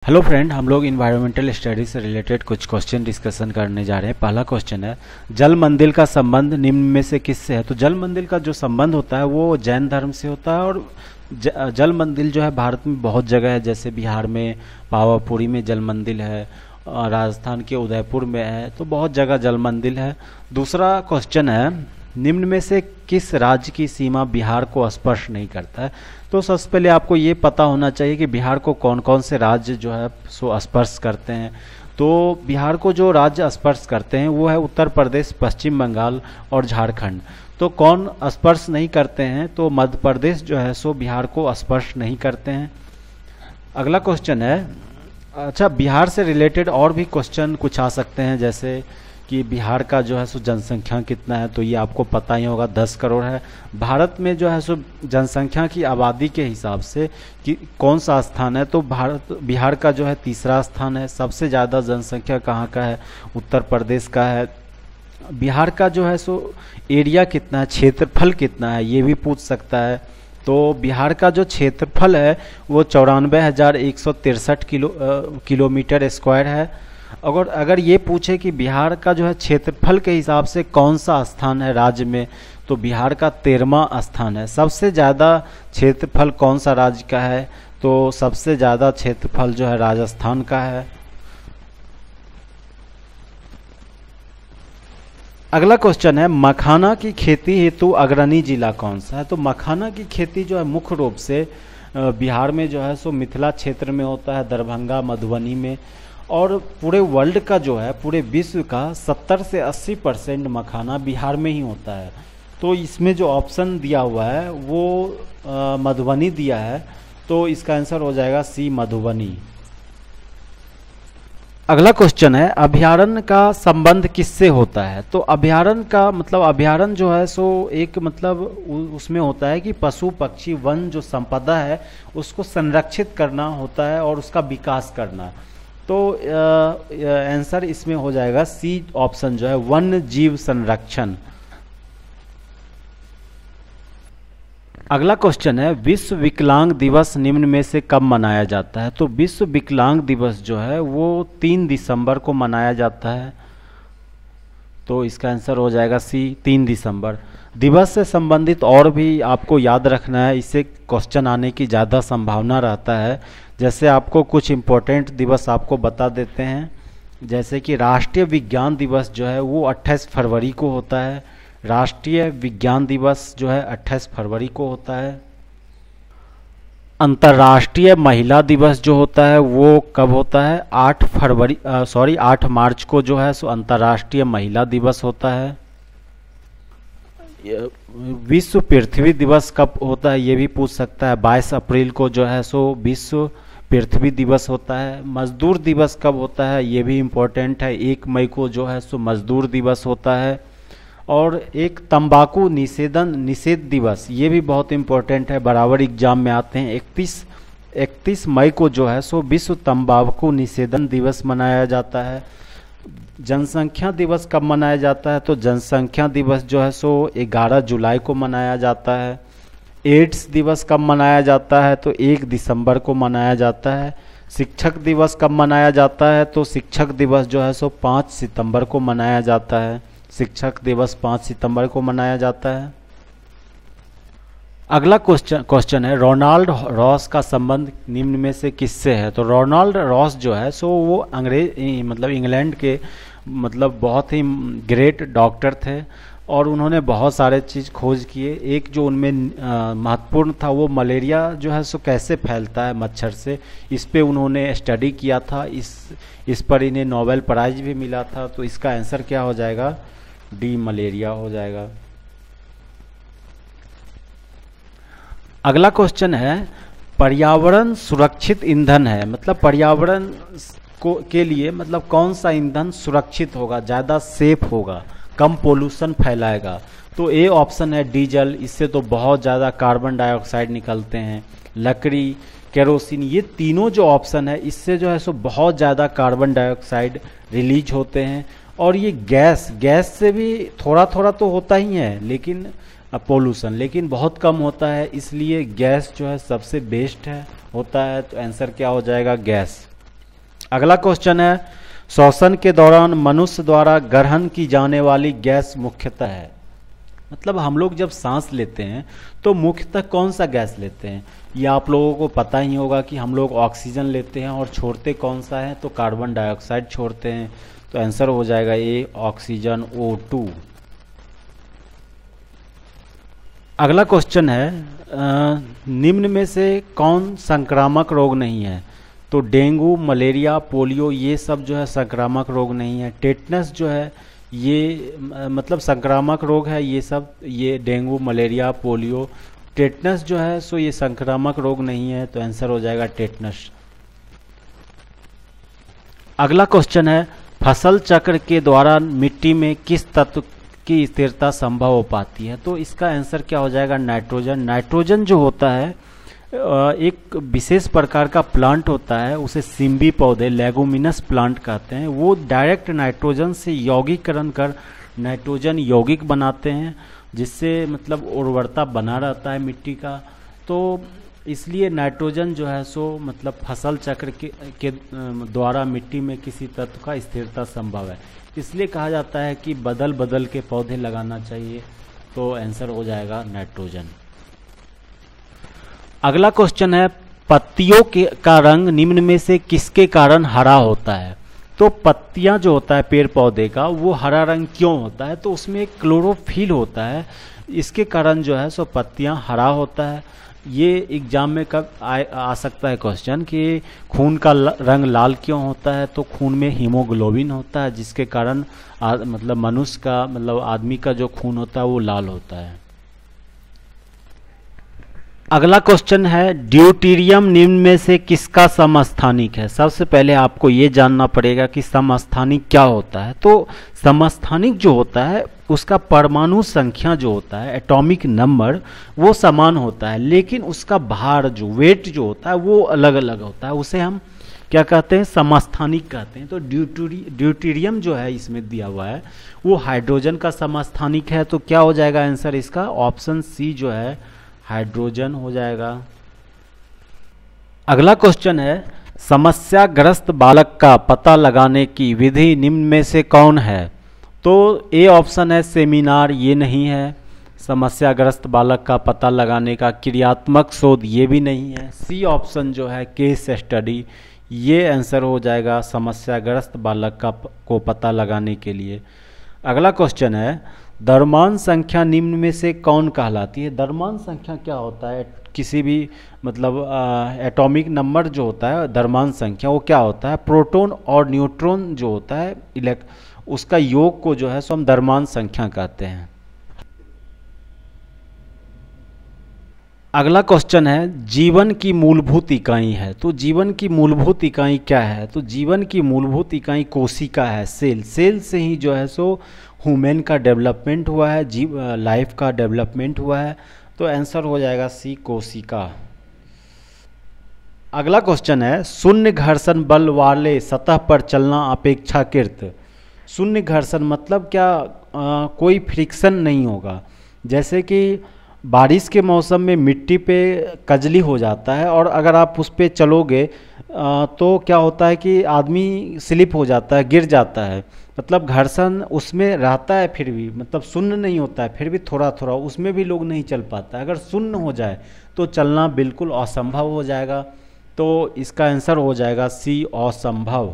Hello friend, हम लोग environmental study से रिलेटेड कुछ क्वेश्चन डिस्कशन करने जा रहे हैं। पहला क्वेश्चन है, जल मंदिर का संबंध निम्न में से किससे है? तो जल मंदिर का जो संबंध होता है वो जैन धर्म से होता है। और जल मंदिर जो है भारत में बहुत जगह है, जैसे बिहार में पावापुरी में जल मंदिर है, राजस्थान के उदयपुर में है, तो बहुत जगह जल मंदिर है। दूसरा क्वेश्चन है, निम्न में से किस राज्य की सीमा बिहार को स्पर्श नहीं करता है? तो सबसे पहले आपको ये पता होना चाहिए कि बिहार को कौन कौन से राज्य जो है सो स्पर्श करते हैं। तो बिहार को जो राज्य स्पर्श करते हैं वो है उत्तर प्रदेश, पश्चिम बंगाल और झारखंड। तो कौन स्पर्श नहीं करते हैं? तो मध्य प्रदेश जो है सो बिहार को स्पर्श नहीं करते हैं। अगला क्वेश्चन है, अच्छा बिहार से रिलेटेड और भी क्वेश्चन कुछ आ सकते हैं, जैसे कि बिहार का जो है सो जनसंख्या कितना है? तो ये आपको पता ही होगा, 10 करोड़ है। भारत में जो है सो जनसंख्या की आबादी के हिसाब से कि कौन सा स्थान है? तो बिहार का जो है तीसरा स्थान है। सबसे ज़्यादा जनसंख्या कहाँ का है? उत्तर प्रदेश का है। बिहार का जो है सो एरिया कितना है, क्षेत्रफल कितना है, ये भी पूछ सकता है। तो बिहार का जो क्षेत्रफल है वो 94,163 किलोमीटर स्क्वायर है। अगर ये पूछे कि बिहार का जो है क्षेत्रफल के हिसाब से कौन सा स्थान है राज्य में, तो बिहार का 13वां स्थान है। सबसे ज़्यादा क्षेत्रफल कौन सा राज्य का है? तो सबसे ज़्यादा क्षेत्रफल जो है राजस्थान का है। अगला क्वेश्चन है, मखाना की खेती हेतु अग्रणी जिला कौन सा है? तो मखाना की खेती जो है मुख्य रूप से बिहार में जो है सो मिथिला क्षेत्र में होता है, दरभंगा, मधुबनी में। और पूरे वर्ल्ड का जो है, पूरे विश्व का 70 से 80% मखाना बिहार में ही होता है। तो इसमें जो ऑप्शन दिया हुआ है वो मधुबनी दिया है, तो इसका आंसर हो जाएगा सी, मधुबनी। अगला क्वेश्चन है, अभयारण्य का संबंध किससे होता है? तो अभयारण्य का मतलब, अभयारण्य जो है सो एक मतलब उसमें होता है कि पशु पक्षी वन जो संपदा है उसको संरक्षित करना होता है और उसका विकास करना। तो आंसर इसमें हो जाएगा सी ऑप्शन जो है, वन्य जीव संरक्षण। अगला क्वेश्चन है, विश्व विकलांग दिवस निम्न में से कब मनाया जाता है? तो विश्व विकलांग दिवस जो है वो 3 दिसंबर को मनाया जाता है। तो इसका आंसर हो जाएगा सी, 3 दिसंबर। दिवस से संबंधित और भी आपको याद रखना है, इससे क्वेश्चन आने की ज़्यादा संभावना रहता है। जैसे आपको कुछ इम्पोर्टेंट दिवस आपको बता देते हैं, जैसे कि राष्ट्रीय विज्ञान दिवस जो है वो 28 फरवरी को होता है। राष्ट्रीय विज्ञान दिवस जो है 28 फरवरी को होता है। अंतर्राष्ट्रीय महिला दिवस जो होता है वो कब होता है? 8 मार्च को जो है सो अंतर्राष्ट्रीय महिला दिवस होता है। विश्व पृथ्वी दिवस कब होता है ये भी पूछ सकता है। 22 अप्रैल को जो है सो विश्व पृथ्वी दिवस होता है। मजदूर दिवस कब होता है ये भी इम्पोर्टेंट है। 1 मई को जो है सो मजदूर दिवस होता है। और एक तंबाकू निषेध दिवस, ये भी बहुत इम्पोर्टेंट है, बराबर एग्जाम में आते हैं। 31 मई को जो है सो विश्व तंबाकू निषेधन दिवस मनाया जाता है। जनसंख्या दिवस कब मनाया जाता है? तो जनसंख्या दिवस जो है सो 11 जुलाई को मनाया जाता है। एड्स दिवस कब मनाया जाता है? तो 1 दिसंबर को मनाया जाता है। शिक्षक दिवस कब मनाया जाता है? तो शिक्षक दिवस जो है सो 5 सितंबर को मनाया जाता है। शिक्षक दिवस 5 सितंबर को मनाया जाता है। अगला क्वेश्चन है, रोनाल्ड रॉस का संबंध निम्न में से किससे है? तो रोनाल्ड रॉस जो है सो वो मतलब इंग्लैंड के मतलब बहुत ही ग्रेट डॉक्टर थे और उन्होंने बहुत सारे चीज़ खोज किए। एक जो उनमें महत्वपूर्ण था वो मलेरिया जो है सो कैसे फैलता है मच्छर से, इस पे उन्होंने स्टडी किया था। इस पर इन्हें नोबेल प्राइज भी मिला था। तो इसका आंसर क्या हो जाएगा? डी, मलेरिया हो जाएगा। अगला क्वेश्चन है, पर्यावरण सुरक्षित ईंधन है, मतलब पर्यावरण के लिए मतलब कौन सा ईंधन सुरक्षित होगा, ज़्यादा सेफ होगा, कम पोल्यूशन फैलाएगा? तो ए ऑप्शन है डीजल, इससे तो बहुत ज़्यादा कार्बन डाइऑक्साइड निकलते हैं। लकड़ी, केरोसिन, ये तीनों जो ऑप्शन है इससे जो है सो बहुत ज़्यादा कार्बन डाइऑक्साइड रिलीज होते हैं। और ये गैस से भी थोड़ा थोड़ा तो होता ही है लेकिन पोल्यूशन, लेकिन बहुत कम होता है, इसलिए गैस जो है सबसे बेस्ट है होता है। तो आंसर क्या हो जाएगा? गैस। अगला क्वेश्चन है, श्वसन के दौरान मनुष्य द्वारा ग्रहण की जाने वाली गैस मुख्यतः है। मतलब हम लोग जब सांस लेते हैं तो मुख्यतः कौन सा गैस लेते हैं, ये आप लोगों को पता ही होगा कि हम लोग ऑक्सीजन लेते हैं और छोड़ते कौन सा है, तो कार्बन डाइऑक्साइड छोड़ते हैं। तो आंसर हो जाएगा ए, ऑक्सीजन, O2। अगला क्वेश्चन है, निम्न में से कौन संक्रामक रोग नहीं है। तो डेंगू, मलेरिया, पोलियो ये सब जो है संक्रामक रोग नहीं है। टेटनस जो है ये मतलब संक्रामक रोग है, ये सब, ये डेंगू, मलेरिया, पोलियो। टेटनस जो है सो ये संक्रामक रोग नहीं है, तो आंसर हो जाएगा टेटनस। अगला क्वेश्चन है, फसल चक्र के द्वारा मिट्टी में किस तत्व की स्थिरता संभव हो पाती है। तो इसका आंसर क्या हो जाएगा, नाइट्रोजन। नाइट्रोजन जो होता है एक विशेष प्रकार का प्लांट होता है, उसे सिम्बी पौधे, लेगुमिनस प्लांट कहते हैं। वो डायरेक्ट नाइट्रोजन से यौगिकरण कर नाइट्रोजन यौगिक बनाते हैं, जिससे मतलब उर्वरता बना रहता है मिट्टी का। तो इसलिए नाइट्रोजन जो है सो मतलब फसल चक्र के द्वारा मिट्टी में किसी तत्व का स्थिरता संभव है, इसलिए कहा जाता है कि बदल बदल के पौधे लगाना चाहिए। तो आंसर हो जाएगा नाइट्रोजन। अगला क्वेश्चन है, पत्तियों का रंग निम्न में से किसके कारण हरा होता है। तो पत्तियां जो होता है पेड़ पौधे का, वो हरा रंग क्यों होता है, तो उसमें एक क्लोरोफिल होता है, इसके कारण जो है सो पत्तियां हरा होता है। ये एग्जाम में कब आ सकता है क्वेश्चन कि खून का रंग लाल क्यों होता है। तो खून में हीमोग्लोबिन होता है, जिसके कारण मतलब मनुष्य का मतलब आदमी का जो खून होता है वो लाल होता है। अगला क्वेश्चन है, ड्यूटेरियम निम्न में से किसका समस्थानिक है। सबसे पहले आपको ये जानना पड़ेगा कि समस्थानिक क्या होता है। तो समस्थानिक जो होता है उसका परमाणु संख्या जो होता है, एटॉमिक नंबर, वो समान होता है, लेकिन उसका भार जो वेट जो होता है वो अलग अलग होता है। उसे हम क्या कहते हैं, समस्थानिक कहते हैं। तो ड्यूटेरियम जो है इसमें दिया हुआ है वो हाइड्रोजन का समस्थानिक है। तो क्या हो जाएगा आंसर इसका, ऑप्शन सी जो है हाइड्रोजन हो जाएगा। अगला क्वेश्चन है, समस्याग्रस्त बालक का पता लगाने की विधि निम्न में से कौन है। तो ए ऑप्शन है सेमिनार, ये नहीं है। समस्याग्रस्त बालक का पता लगाने का क्रियात्मक शोध, ये भी नहीं है। सी ऑप्शन जो है केस स्टडी, ये आंसर हो जाएगा समस्याग्रस्त बालक को पता लगाने के लिए। अगला क्वेश्चन है, द्रव्यमान संख्या निम्न में से कौन कहलाती है। द्रव्यमान संख्या क्या होता है, किसी भी मतलब एटॉमिक नंबर जो होता है द्रव्यमान संख्या, वो क्या होता है, प्रोटॉन और न्यूट्रॉन जो होता है उसका योग को जो है सो हम द्रव्यमान संख्या कहते हैं। अगला क्वेश्चन है, जीवन की मूलभूत इकाई है। तो जीवन की मूलभूत इकाई क्या है। तो जीवन की मूलभूत इकाई कोशिका है, सेल। सेल से ही जो है सो ह्यूमन का डेवलपमेंट हुआ है, लाइफ का डेवलपमेंट हुआ है। तो आंसर हो जाएगा सी, कोशिका। अगला क्वेश्चन है, शून्य घर्षण बल वाले सतह पर चलना अपेक्षाकृत। शून्य घर्षण मतलब क्या, कोई फ्रिक्शन नहीं होगा। जैसे कि बारिश के मौसम में मिट्टी पे कजली हो जाता है और अगर आप उस पे चलोगे तो क्या होता है कि आदमी स्लिप हो जाता है, गिर जाता है। मतलब घर्षण उसमें रहता है, फिर भी मतलब शून्य नहीं होता है, फिर भी थोड़ा थोड़ा उसमें भी लोग नहीं चल पाता है। अगर शून्य हो जाए तो चलना बिल्कुल असंभव हो जाएगा। तो इसका आंसर हो जाएगा सी, असंभव।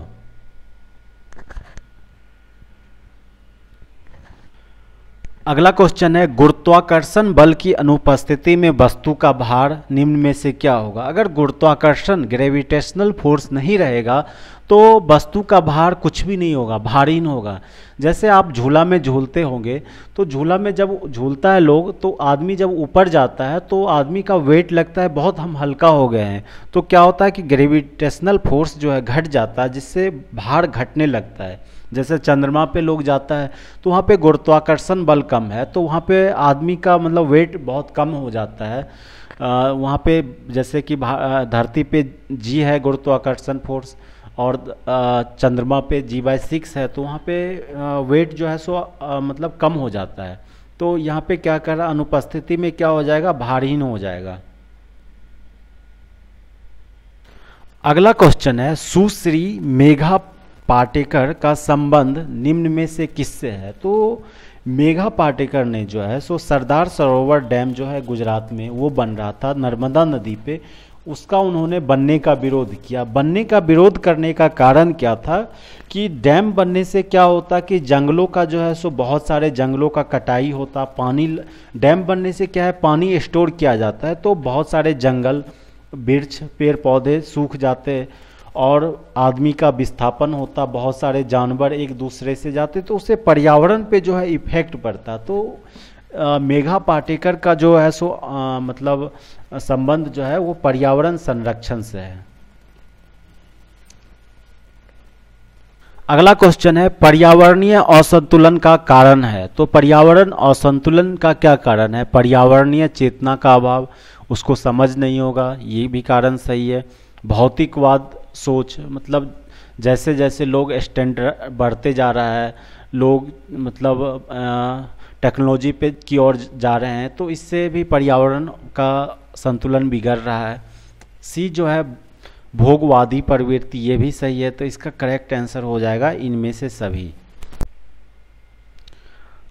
अगला क्वेश्चन है, गुरुत्वाकर्षण बल की अनुपस्थिति में वस्तु का भार निम्न में से क्या होगा। अगर गुरुत्वाकर्षण ग्रेविटेशनल फोर्स नहीं रहेगा तो वस्तु का भार कुछ भी नहीं होगा, भारहीन होगा। जैसे आप झूला में झूलते होंगे तो झूला में जब झूलता है लोग तो आदमी जब ऊपर जाता है तो आदमी का वेट लगता है बहुत हम हल्का हो गए हैं। तो क्या होता है कि ग्रेविटेशनल फोर्स जो है घट जाता है, जिससे भार घटने लगता है। जैसे चंद्रमा पे लोग जाता है तो वहाँ पे गुरुत्वाकर्षण बल कम है, तो वहाँ पे आदमी का मतलब वेट बहुत कम हो जाता है। वहाँ पे जैसे कि धरती पे जी है गुरुत्वाकर्षण फोर्स और चंद्रमा पे G/6 है, तो वहाँ पे वेट जो है सो मतलब कम हो जाता है। तो यहाँ पे क्या कर रहा, अनुपस्थिति में क्या हो जाएगा, भारहीन हो जाएगा। अगला क्वेश्चन है, सुश्री मेघा पाटेकर का संबंध निम्न में से किससे है? तो मेघा पाटेकर ने जो है सो सरदार सरोवर डैम जो है गुजरात में वो बन रहा था नर्मदा नदी पे, उसका उन्होंने बनने का विरोध किया। बनने का विरोध करने का कारण क्या था कि डैम बनने से क्या होता कि जंगलों का जो है सो बहुत सारे जंगलों का कटाई होता, पानी डैम बनने से क्या है पानी स्टोर किया जाता है, तो बहुत सारे जंगल वृक्ष पेड़ पौधे सूख जाते और आदमी का विस्थापन होता, बहुत सारे जानवर एक दूसरे से जाते, तो उससे पर्यावरण पे जो है इफेक्ट पड़ता। तो मेघा पाटेकर का जो है सो मतलब संबंध जो है वो पर्यावरण संरक्षण से है। अगला क्वेश्चन है, पर्यावरणीय असंतुलन का कारण है। तो पर्यावरण असंतुलन का क्या कारण है? पर्यावरणीय चेतना का अभाव, उसको समझ नहीं होगा, ये भी कारण सही है। भौतिकवाद सोच, मतलब जैसे जैसे लोग स्टैंडर्ड बढ़ते जा रहा है, लोग मतलब टेक्नोलॉजी पे की ओर जा रहे हैं, तो इससे भी पर्यावरण का संतुलन बिगड़ रहा है। सी जो है भोगवादी प्रवृत्ति, ये भी सही है, तो इसका करेक्ट आंसर हो जाएगा इनमें से सभी।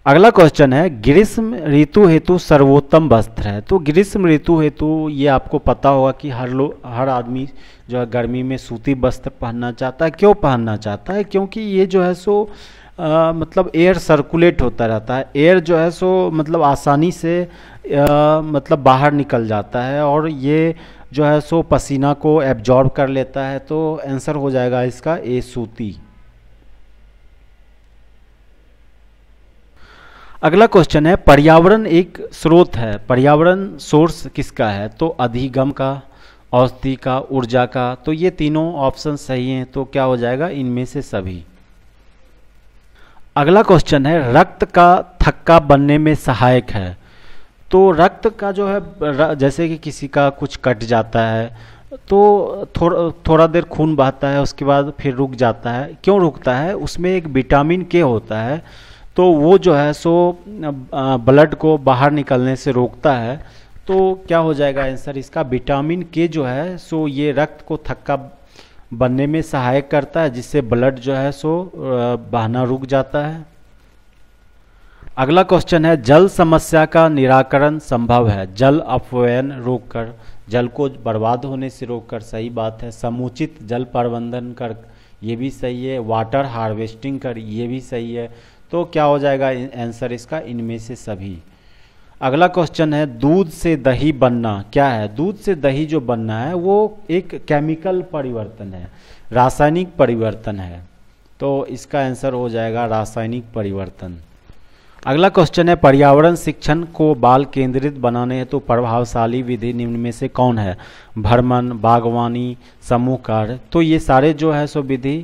अगला क्वेश्चन है, ग्रीष्म ऋतु हेतु सर्वोत्तम वस्त्र है। तो ग्रीष्म ऋतु हेतु ये आपको पता होगा कि हर आदमी जो है गर्मी में सूती वस्त्र पहनना चाहता है। क्यों पहनना चाहता है? क्योंकि ये जो है सो मतलब एयर सर्कुलेट होता रहता है, एयर जो है सो मतलब आसानी से मतलब बाहर निकल जाता है और ये जो है सो पसीना को एब्जॉर्ब कर लेता है। तो आंसर हो जाएगा इसका ए सूती। अगला क्वेश्चन है, पर्यावरण एक स्रोत है, पर्यावरण सोर्स किसका है? तो अधिगम का, औषधि का, ऊर्जा का। तो ये तीनों ऑप्शन सही हैं, तो क्या हो जाएगा इनमें से सभी। अगला क्वेश्चन है, रक्त का थक्का बनने में सहायक है। तो रक्त का जो है जैसे कि किसी का कुछ कट जाता है तो थोड़ा देर खून बहता है, उसके बाद फिर रुक जाता है। क्यों रुकता है? उसमें एक विटामिन के होता है, तो वो जो है सो ब्लड को बाहर निकलने से रोकता है। तो क्या हो जाएगा आंसर इसका? विटामिन के जो है सो ये रक्त को थक्का बनने में सहायक करता है, जिससे ब्लड जो है सो बहना रुक जाता है। अगला क्वेश्चन है, जल समस्या का निराकरण संभव है। जल अपव्यय रोककर, जल को बर्बाद होने से रोककर, सही बात है। समुचित जल प्रबंधन कर, ये भी सही है। वाटर हार्वेस्टिंग कर, ये भी सही है। तो क्या हो जाएगा आंसर इसका? इनमें से सभी। अगला क्वेश्चन है, दूध से दही बनना क्या है? दूध से दही जो बनना है वो एक केमिकल परिवर्तन है, रासायनिक परिवर्तन है। तो इसका आंसर हो जाएगा रासायनिक परिवर्तन। अगला क्वेश्चन है, पर्यावरण शिक्षण को बाल केंद्रित बनाने हेतु प्रभावशाली विधि निम्न में से कौन है? भ्रमण, बागवानी, समूह कार्य। तो ये सारे जो है सो विधि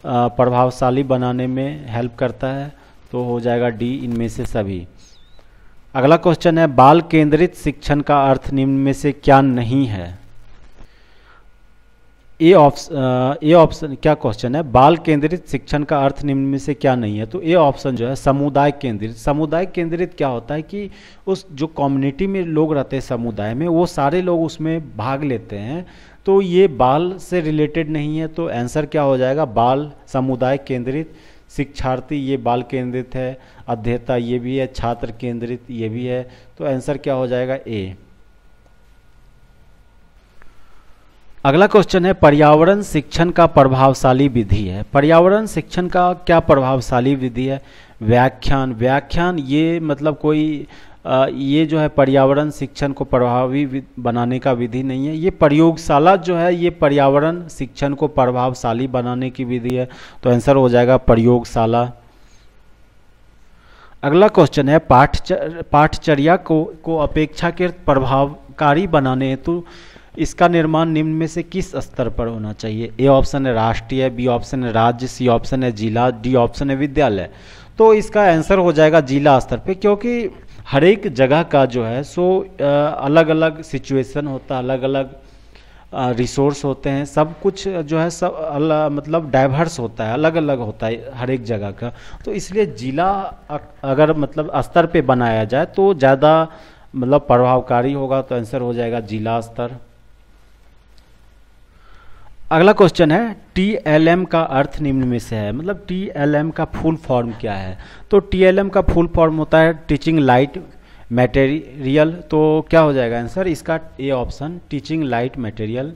प्रभावशाली बनाने में हेल्प करता है, तो हो जाएगा डी इनमें से सभी। अगला क्वेश्चन है, बाल केंद्रित शिक्षण का अर्थ निम्न में से क्या नहीं है? ए ऑप्शन क्या क्वेश्चन है, बाल केंद्रित शिक्षण का अर्थ निम्न में से क्या नहीं है? तो ए ऑप्शन जो है समुदाय केंद्रित। समुदाय केंद्रित क्या होता है कि उस जो कम्युनिटी में लोग रहते हैं समुदाय में, वो सारे लोग उसमें भाग लेते हैं, तो ये बाल से रिलेटेड नहीं है। तो आंसर क्या हो जाएगा? बाल समुदाय केंद्रित। शिक्षार्थी ये बाल केंद्रित है, अध्येता ये भी है, छात्र केंद्रित ये भी है। तो आंसर क्या हो जाएगा? ए। अगला क्वेश्चन है, पर्यावरण शिक्षण का प्रभावशाली विधि है। पर्यावरण शिक्षण का क्या प्रभावशाली विधि है? व्याख्यान। व्याख्यान ये मतलब कोई ये जो है पर्यावरण शिक्षण को प्रभावी बनाने का विधि नहीं है। ये प्रयोगशाला जो है ये पर्यावरण शिक्षण को प्रभावशाली बनाने की विधि है। तो आंसर हो जाएगा प्रयोगशाला। अगला क्वेश्चन है, पाठचर्या को अपेक्षाकृत प्रभावकारी बनाने हेतु इसका निर्माण निम्न में से किस स्तर पर होना चाहिए? ए ऑप्शन है राष्ट्रीय, बी ऑप्शन है राज्य, सी ऑप्शन है जिला, डी ऑप्शन है विद्यालय। तो इसका आंसर हो जाएगा जिला स्तर पे, क्योंकि हर एक जगह का जो है सो अलग अलग सिचुएशन होता है, अलग अलग रिसोर्स होते हैं, सब कुछ जो है सब मतलब डाइवर्स होता है, अलग अलग होता है हर एक जगह का। तो इसलिए जिला अगर मतलब स्तर पे बनाया जाए तो ज़्यादा मतलब प्रभावकारी होगा। तो आंसर हो जाएगा जिला स्तर। अगला क्वेश्चन है TLM का अर्थ निम्न में से है, मतलब TLM का फुल फॉर्म क्या है। तो TLM का फुल फॉर्म होता है टीचिंग लाइट मटेरियल। तो क्या हो जाएगा आंसर इसका, A option, teaching light material.